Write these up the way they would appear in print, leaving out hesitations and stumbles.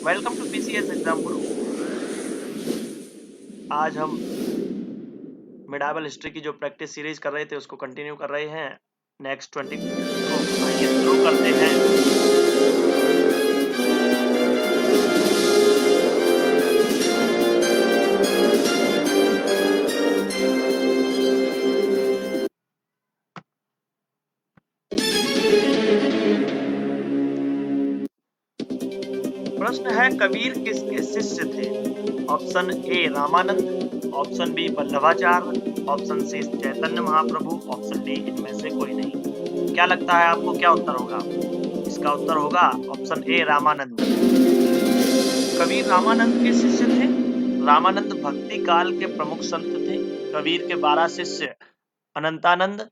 Welcome to PCS exam गुरु। आज हम मिडावल history की जो प्रैक्टिस सीरीज कर रहे थे उसको कंटिन्यू कर रहे हैं। नेक्स्ट 20 को आइए शुरू करते हैं। प्रश्न है, कबीर किसके शिष्य थे? Option A Ramanand, option B Vallabhacharya, option C Chaitanya Mahaprabhu, option D इनमें से कोई नहीं। क्या लगता है आपको, क्या उत्तर होगा? इसका उत्तर होगा ऑप्शन ए रामानंद। कबीर रामानंद के शिष्य थे। रामानंद भक्ति काल के प्रमुख संत थे। कबीर के 12 शिष्य अनंतानंद,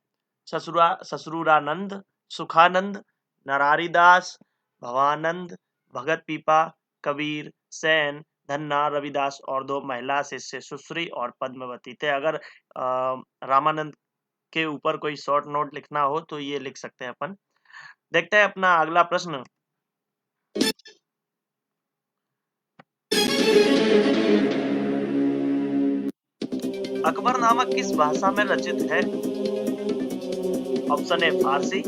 ससुरानंद, सुखानंद, नरारीदास, भवानंद, भगत पीपा, कबीर, सैन, धन्ना, रविदास और 2 महिला शिष्य सुश्री और पद्मवती थे। अगर रामानंद के ऊपर कोई शॉर्ट नोट लिखना हो तो ये लिख सकते हैं अपन। देखते हैं अपना अगला प्रश्न। अकबरनामा किस भाषा में रचित है? Option A Farsi,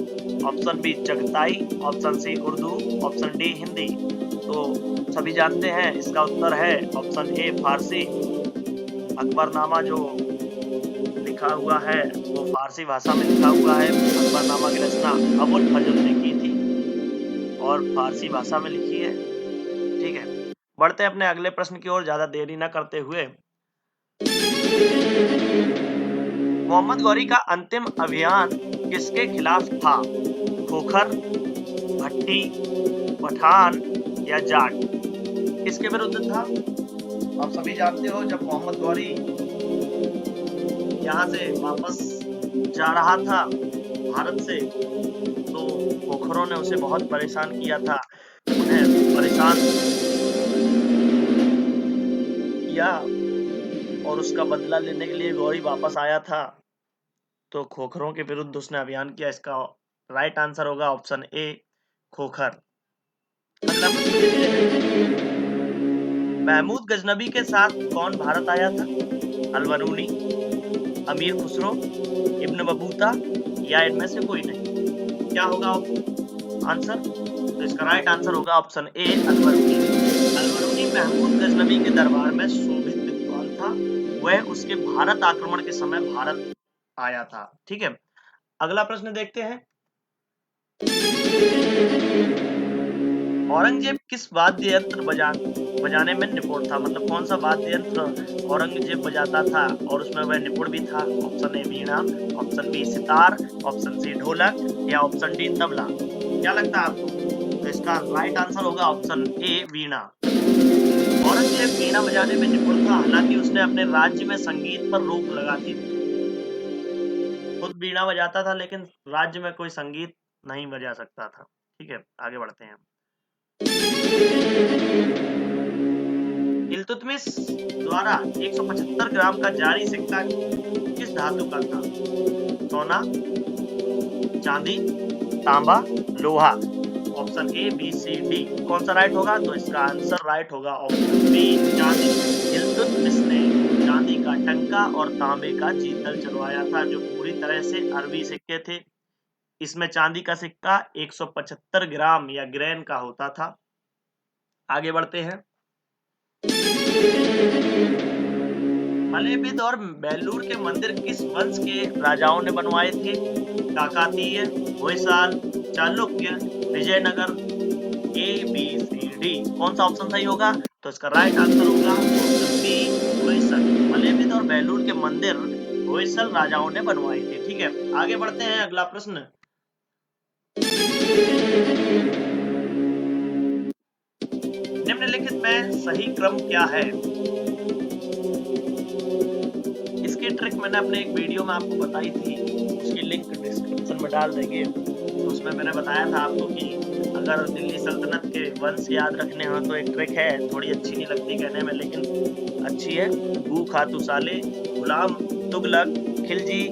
option B Chagatai, option C Urdu, option D Hindi. तो सभी जानते हैं इसका उत्तर है ऑप्शन ए फारसी। अकबरनामा जो लिखा हुआ है वो फारसी भाषा में लिखा हुआ है। अकबरनामा की रचना अबुल फजल ने की थी और फारसी भाषा में लिखी है। ठीक है, बढ़ते हैं अपने अगले प्रश्न की ओर ज्यादा देरी न करते हुए। मोहम्मद गौरी का अंतिम अभियान किसके खिलाफ था? खोखर, भट्टी, पठान या जाट? किसके विरुद्ध था? आप सभी जानते हो जब मोहम्मद गौरी यहाँ से वापस जा रहा था भारत से तो खोखरों ने उसे बहुत परेशान किया था। उन्हें परेशान किया और उसका बदला लेने के लिए गौरी वापस आया था तो खोखरों के विरुद्ध उसने अभियान किया। इसका राइट आंसर होगा ऑप्शन ए खोखर। अगला प्रश्न देखते हैं। महमूद गजनबी के साथ कौन भारत आया था? अलबरूनी, अमीर खुसरो, इब्न बतूता या इनमें से कोई नहीं? क्या होगा आंसर? तो इसका राइट आंसर होगा ऑप्शन ए अलबरूनी। अलबरूनी महमूद गजनबी के दरबार में शोभित विद्वान था। वह उसके भारत आक्रमण के समय भारत आया था। ठीक है, अगला प्रश्न देखते हैं। औरंगजेब किस वाद्य यंत्र बजाने में निपुण था? मतलब कौन सा वाद्य यंत्र औरंगजेब बजाता था और उसमें वह निपुण भी था? Option A veena, option B sitar, option C dholak या ऑप्शन डी तबला? क्या लगता है आपको? तो इसका राइट आंसर होगा ऑप्शन ए वीणा। औरंगजेब वीणा बजाने में निपुण था। हालांकि उसने अपने राज्य में संगीत पर रोक लगा दी थी। खुद वीणा बजाता था लेकिन राज्य में कोई संगीत नहीं बजा सकता था। ठीक है, आगे बढ़ते हैं। इल्तुतमिश द्वारा 175 ग्राम का जारी सिक्का किस धातु का था? सोना, चांदी, तांबा, लोहा? Option A B C D कौन सा राइट होगा? तो इसका आंसर राइट होगा ऑप्शन बी चांदी। इल्तुतमिश ने चांदी का टंका और तांबे का जीतल चलवाया था जो पूरी तरह से अरबी सिक्के थे। इसमें चांदी का सिक्का 175 ग्राम या ग्रेन का होता था। आगे बढ़ते हैं। मलेबिद और बेलूर के मंदिर किस वंश के राजाओं ने बनवाए थे? Kakatiya, Hoysala, Chalukya, Vijayanagara? A B C D कौन सा ऑप्शन सही होगा? तो इसका राइट आंसर होगा ऑप्शन बी होयसल। मलेबिद और बेलूर के मंदिर होयसल राजाओं ने बनवाए थे। ठीक है, आगे बढ़ते हैं। अगला प्रश्न। निम्नलिखित में सही क्रम क्या है? इसकी ट्रिक मैंने अपने एक वीडियो में आपको बताई थी, उसकी लिंक डिस्क्रिप्शन में डाल देंगे। तो उसमें मैंने बताया था आपको कि अगर दिल्ली सल्तनत के वंश याद रखने हो तो एक ट्रिक है, थोड़ी अच्छी नहीं लगती कहने में लेकिन अच्छी है। बू खातू साले, गुलाम, तुगलक, खिलजी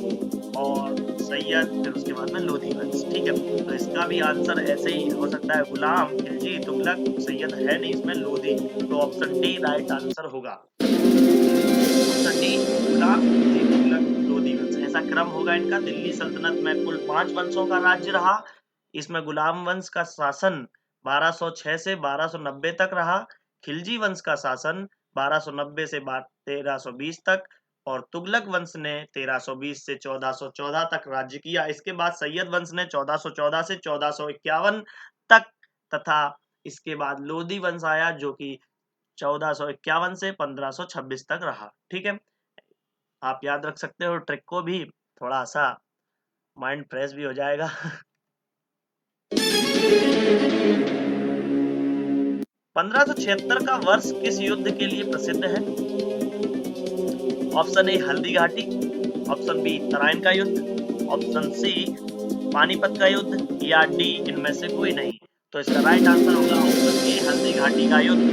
और सैयद, फिर उसके बाद में लोधी वंश। ठीक है, तो इसका भी आंसर ऐसे ही हो सकता है, गुलाम, खिलजी, तुगलक, सैयद है नहीं इसमें, लोधी। तो ऑप्शन डी राइट आंसर होगा। ऑप्शन डी गुलाम, खिलजी, तुगलक, लोधी वंश, ऐसा क्रम होगा इनका। दिल्ली सल्तनत में कुल 5 वंशों का राज्य रहा। इसमें गुलाम वंश का शासन 1206 से 1290 तक रहा। खिलजी वंश का शासन 1290 से 1320 तक, और तुगलक वंश ने 1320 से 1414 तक राज्य किया। इसके बाद सैयद वंश ने 1414 से 1451 तक, तथा इसके बाद लोधी वंश आया जो कि 1451 से 1526 तक रहा। ठीक है, आप याद रख सकते हो ट्रिक को भी, थोड़ा सा माइंड फ्रेश भी हो जाएगा। 1576 का वर्ष किस युद्ध के लिए प्रसिद्ध है? ऑप्शन ए हल्दी घाटी, ऑप्शन बी तराइन का युद्ध, ऑप्शन सी पानीपत का युद्ध, या डी इनमें से कोई नहीं। तो इसका राइट आंसर होगा ऑप्शन ए हल्दी घाटी का युद्ध।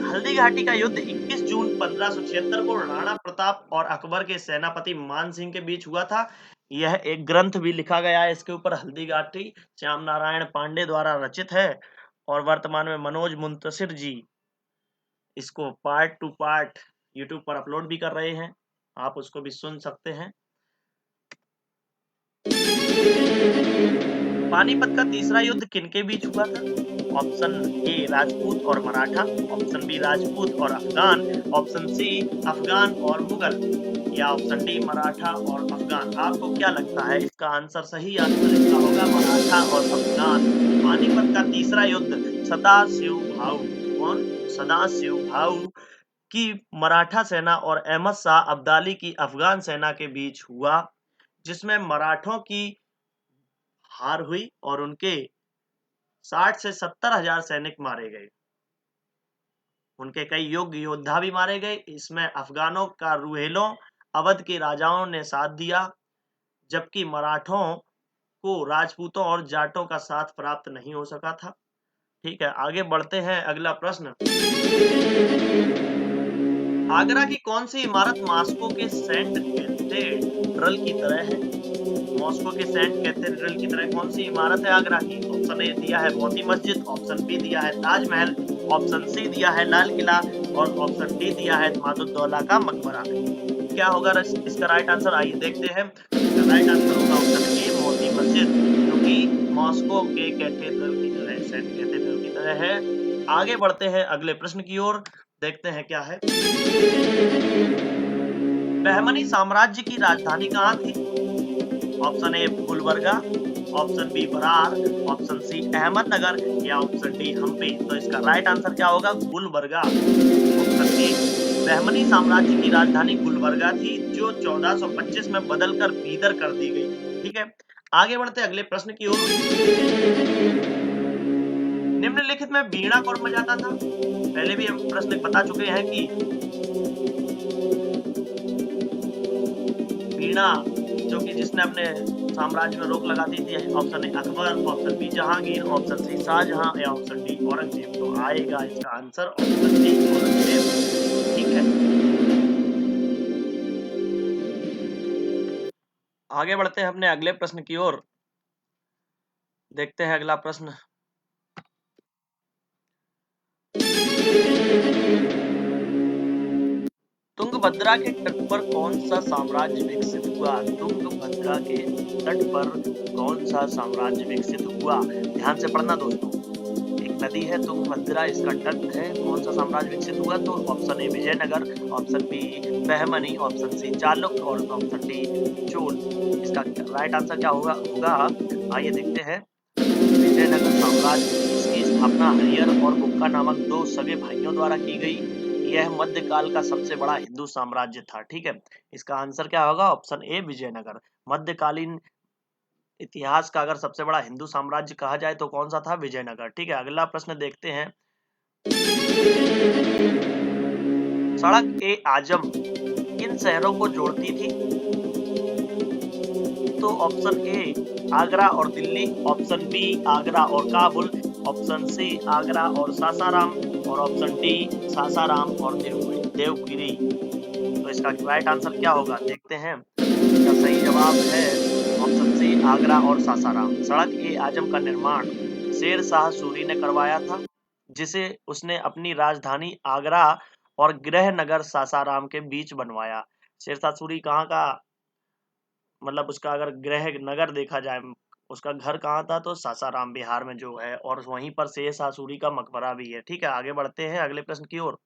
हल्दी घाटी का युद्ध 21 जून 1576 को राणा प्रताप और अकबर के सेनापति मान सिंह के बीच हुआ था। यह एक ग्रंथ भी लिखा गया है इसके ऊपर, हल्दी घाटी, श्याम नारायण पांडे द्वारा रचित है, और वर्तमान में मनोज मुंतशिर जी इसको पार्ट टू पार्ट यूट्यूब पर अपलोड भी कर रहे हैं, आप उसको भी सुन सकते हैं। पानीपत का तीसरा युद्ध किनके बीच हुआ था? ऑप्शन ए राजपूत और मराठा, ऑप्शन बी राजपूत और अफगान, ऑप्शन सी अफगान और मुगल, या ऑप्शन डी मराठा और अफगान। आपको क्या लगता है इसका आंसर? सही आंसर इसका होगा मराठा और अफगान। पानीपत का तीसरा युद्ध सदाशिव भाऊ, कौन? सदाशिव भाऊ की मराठा सेना और अहमद शाह अब्दाली की अफगान सेना के बीच हुआ, जिसमें मराठों की हार हुई और उनके 60 से 70 हजार सैनिक मारे गए, उनके कई योग्य योद्धा भी मारे गए। इसमें अफगानों का रुहेलों अवध के राजाओं ने साथ दिया, जबकि मराठों को राजपूतों और जाटों का साथ प्राप्त नहीं हो सका था। ठीक है, आगे बढ़ते हैं। अगला प्रश्न, आगरा की कौन सी इमारत मॉस्को के सेंट कैथेड्रल की तरह है? मॉस्को के सेंट कैथेड्रल की तरह कौन सी इमारत है आगरा की? ऑप्शन ए दिया है मोती मस्जिद, ऑप्शन बी दिया है ताजमहल, ऑप्शन सी दिया है लाल किला, और ऑप्शन डी दिया है इमादुद्दौला का मकबरा। क्या होगा इसका राइट आंसर? आइए देखते हैं। इसका राइट आंसर होगा ऑप्शन ए मोती मस्जिद, जो कि मॉस्को के कैथेड्रल की तरह, सेंट कैथेड्रल की तरह है। आगे बढ़ते हैं अगले प्रश्न की ओर, देखते हैं क्या है। बहमनी साम्राज्य की राजधानी कहाँ थी? Option A Gulbarga, option B Berar, option C Ahmednagar, या ऑप्शन डी हम्पी। तो इसका राइट आंसर क्या होगा? गुलबर्गा। ऑप्शन डी, बहमनी साम्राज्य की राजधानी गुलबर्गा थी, जो 1425 में बदलकर बीदर कर दी गई। ठीक है, आगे बढ़ते अगले प्रश्न की ओर। निम्नलिखित में वीणा कौन बजाता था? पहले भी हम प्रश्न बता चुके हैं कि वीणा जो कि जिसने अपने साम्राज्य में रोक लगा दी थी, option A Akbar, option B Jahangir, option C Shahjahan, या ऑप्शन डी औरंगजेब। तो आएगा इसका आंसर ऑप्शन डी औरंगजेब। ठीक है, आगे बढ़ते हैं अपने अगले प्रश्न की ओर, देखते हैं अगला प्रश्न। तुंगभद्रा के तट पर कौन सा साम्राज्य विकसित हुआ? तुंगभद्रा के तट पर कौन सा साम्राज्य विकसित हुआ? ध्यान से पढ़ना दोस्तों, एक नदी है तुंगभद्रा, इसका तट है, कौन सा साम्राज्य विकसित हुआ? तो option A Vijayanagara, option B Bahmani, option C Chalukya, और ऑप्शन डी चोल। इसका राइट आंसर क्या होगा? आइए देखते हैं। विजयनगर साम्राज्य, इसकी स्थापना हरिहर और बुक्का नामक 2 सगे भाइयों द्वारा की गई। यह मध्यकाल का सबसे बड़ा हिंदू साम्राज्य था। ठीक है, इसका आंसर क्या होगा? Option A Vijayanagara. मध्यकालीन इतिहास का अगर सबसे बड़ा हिंदू साम्राज्य कहा जाए तो कौन सा था? विजयनगर। ठीक है, अगला प्रश्न देखते हैं। सड़क ए आजम किन शहरों को जोड़ती थी? तो ऑप्शन ए आगरा और दिल्ली, ऑप्शन बी आगरा और काबुल, ऑप्शन सी आगरा और सासाराम, और ऑप्शन डी सासाराम और देवगिरी। तो इसका राइट आंसर क्या होगा? देखते हैं। इसका सही जवाब है ऑप्शन सी आगरा और सासाराम। सड़क ए आजम का निर्माण शेर शाह सूरी ने करवाया था, जिसे उसने अपनी राजधानी आगरा और गृह नगर सासाराम के बीच बनवाया। शेर शाह सूरी कहाँ का, मतलब उसका अगर गृह नगर देखा जाए, उसका घर कहाँ था, तो सासाराम बिहार में जो है, और वहीं पर शेर शाह सूरी का मकबरा भी है। ठीक है, आगे बढ़ते हैं अगले प्रश्न की ओर।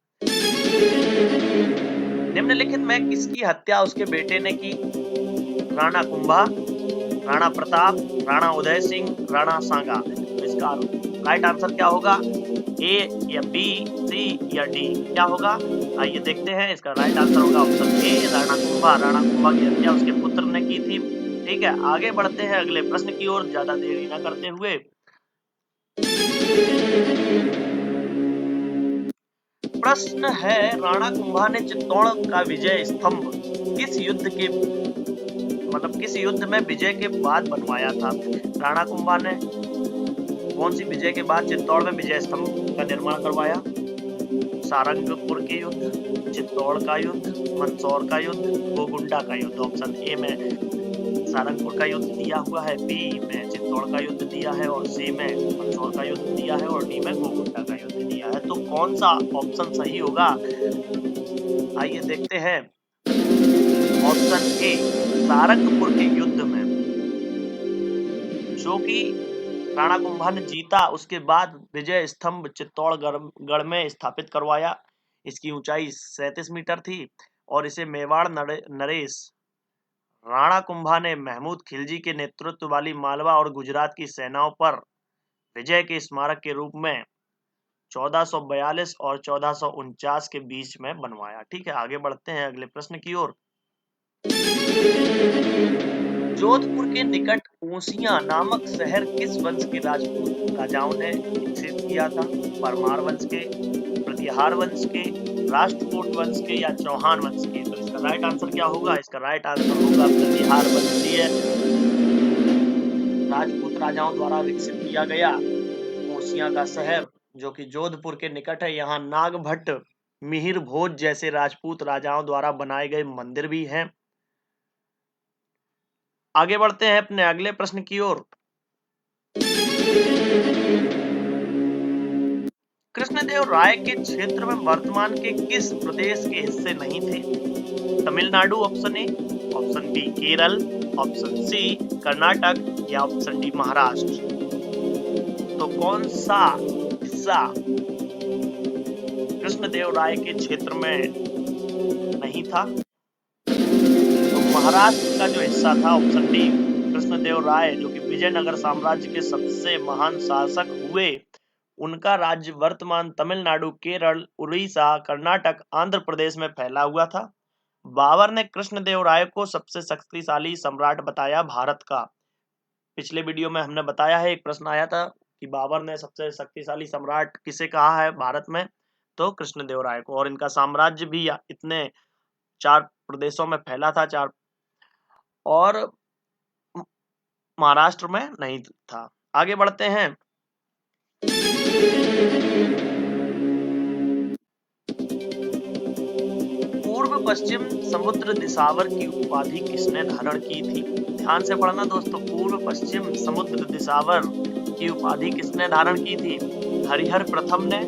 निम्नलिखित में किसकी हत्या उसके बेटे ने की? राणा कुंभा, राणा प्रताप, राणा उदय सिंह, राणा सांगा। तो इसका राइट आंसर क्या होगा? ए या बी, सी या डी, क्या होगा? आइए देखते हैं। इसका राइट आंसर होगा ऑप्शन ए राणा कुंभा। राणा कुंभा की हत्या उसके पुत्र ने की थी। ठीक है, आगे बढ़ते हैं अगले प्रश्न की ओर, ज्यादा देरी न करते हुए। प्रश्न है, राणा कुंभा ने चित्तौड़ का विजय स्तंभ किस युद्ध के, मतलब किस युद्ध में विजय के बाद बनवाया था? राणा कुंभा ने कौन सी विजय के बाद चित्तौड़ में विजय स्तंभ का निर्माण करवाया? सारंगपुर के युद्ध, चित्तौड़ का युद्ध, मंदसौर का युद्ध, गोगुंडा का युद्ध। ऑप्शन ए में सारंगपुर का युद्ध दिया हुआ है, बी में चित्तौड़ का युद्ध दिया है, और सी में मंदसौर का युद्ध दिया है, और डी में गोगुंडा का युद्ध दिया है। तो कौन सा ऑप्शन सही होगा? आइए देखते हैं। ऑप्शन ए सारंगपुर के युद्ध में, जो कि राणा कुंभा ने जीता, उसके बाद विजय स्तंभ चित्तौड़गढ़ में स्थापित करवाया। इसकी ऊंचाई 37 मीटर थी और इसे मेवाड़ नरेश राणा कुंभा ने महमूद खिलजी के नेतृत्व वाली मालवा और गुजरात की सेनाओं पर विजय के स्मारक के रूप में 1442 और 1449 के बीच में बनवाया। ठीक है, आगे बढ़ते हैं अगले प्रश्न की ओर। जोधपुर के निकट ओसियां नामक शहर किस वंश के राजपूत राजाओं ने विकसित किया था? परमार वंश के, प्रतिहार वंश के, राष्ट्रकूट वंश के, या चौहान वंश के? तो इसका राइट आंसर क्या होगा? इसका राइट आंसर होगा प्रतिहार वंशीय राजपूत राजाओं द्वारा विकसित किया गया ओसियां का शहर, जो कि जोधपुर के निकट है। यहाँ नागभट्ट, मिहिर भोज जैसे राजपूत राजाओं द्वारा बनाए गए मंदिर भी हैं। आगे बढ़ते हैं अपने अगले प्रश्न की ओर। कृष्णदेव राय के क्षेत्र में वर्तमान के किस प्रदेश के हिस्से नहीं थे? Tamil Nadu option A, option B Kerala, option C Karnataka, या ऑप्शन डी महाराष्ट्र। तो कौन सा हिस्सा कृष्णदेव राय के क्षेत्र में नहीं था? महाराष्ट्र का जो हिस्सा था, ऑप्शन डी कृष्णदेव राय, जो कि विजयनगर साम्राज्य के सबसे महान शासक हुए, उनका राज्य वर्तमान तमिलनाडु, केरल, उड़ीसा, कर्नाटक, आंध्र प्रदेश में फैला हुआ था। बाबर ने कृष्णदेव राय को सबसे शक्तिशाली सम्राट बताया भारत का। पिछले वीडियो में हमने बताया है, एक प्रश्न आया था कि बाबर ने सबसे शक्तिशाली सम्राट किसे कहा है भारत में? तो कृष्णदेव राय को। और इनका साम्राज्य भी इतने 4 प्रदेशों में फैला था, 4, और महाराष्ट्र में नहीं था। आगे बढ़ते हैं। पूर्व पश्चिम समुद्र दिसावर की उपाधि किसने धारण की थी? ध्यान से पढ़ना दोस्तों। पूर्व पश्चिम समुद्र दिसावर की उपाधि किसने धारण की थी? हरिहर प्रथम ने,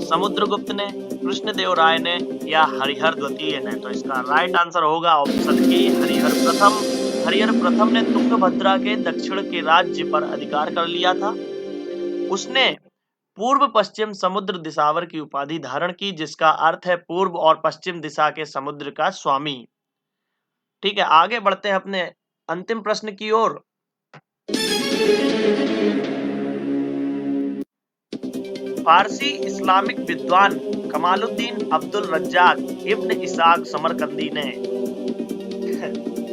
समुद्रगुप्त ने, कृष्णदेव राय ने, या हरिहर द्वितीय ने? तो इसका राइट आंसर होगा ऑप्शन ए हरिहर प्रथम। हरिहर प्रथम ने तुंगभद्रा के दक्षिण के राज्य पर अधिकार कर लिया था। उसने पूर्व पश्चिम समुद्र दिसावर की उपाधि धारण की, जिसका अर्थ है पूर्व और पश्चिम दिशा के समुद्र का स्वामी। ठीक है, आगे बढ़ते हैं अपने अंतिम प्रश्न की ओर। फारसी इस्लामिक विद्वान कमालुद्दीन अब्दुल रज्जाक इब्न इसाक समरकंदी ने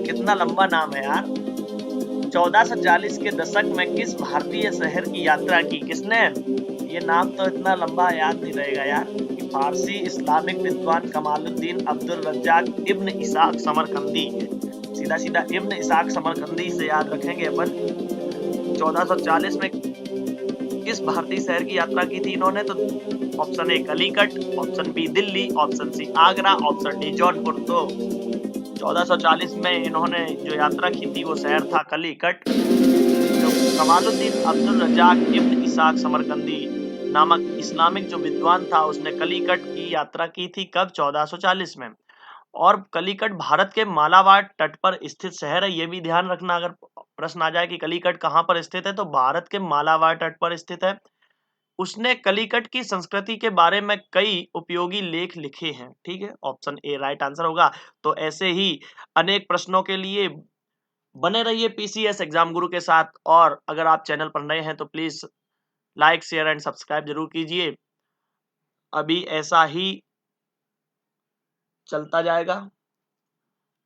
कितना लंबा नाम है यार, 1440 के दशक में किस भारतीय शहर की यात्रा की? किसने? ये नाम तो इतना लंबा याद नहीं रहेगा यार। फारसी इस्लामिक विद्वान कमालुद्दीन अब्दुल रज्जाक इब्न इसाक समरकंदी, सीधा सीधा इब्न इसाक समरकंदी से याद रखेंगे अपन। 1440 में किस भारतीय शहर की यात्रा की थी इन्होंने? तो option A Calicut, option B Delhi, option C Agra, option D Jaunpur. तो 1440 में इन्होंने जो यात्रा की थी वो शहर था कलीकट। जो कमालुद्दीन अब्दुल रजाक इब्न इसाक समरकंदी नामक इस्लामिक जो विद्वान था उसने कलीकट की यात्रा की थी कब? 1440 में। और कलीकट भारत के मालाबार तट पर स्थित शहर है, ये भी ध्यान रखना। अगर प्रश्न आ जाए कि कलीकट कहाँ पर स्थित है, तो भारत के मालाबार तट पर स्थित है। उसने कलीकट की संस्कृति के बारे में कई उपयोगी लेख लिखे हैं। ठीक है, ऑप्शन ए राइट आंसर होगा। तो ऐसे ही अनेक प्रश्नों के लिए बने रहिए पीसीएस एग्जाम गुरु के साथ। और अगर आप चैनल पर नए हैं तो please like share and subscribe जरूर कीजिए। अभी ऐसा ही चलता जाएगा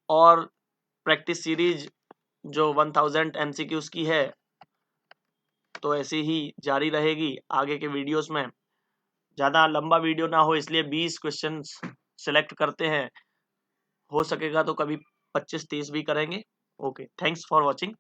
और प्रैक्टिस सीरीज जो 1000 एमसीक्यूज की है तो ऐसे ही जारी रहेगी आगे के वीडियोस में। ज़्यादा लंबा वीडियो ना हो इसलिए 20 क्वेश्चंस सिलेक्ट करते हैं। हो सकेगा तो कभी 25-30 भी करेंगे। Okay, thanks for watching.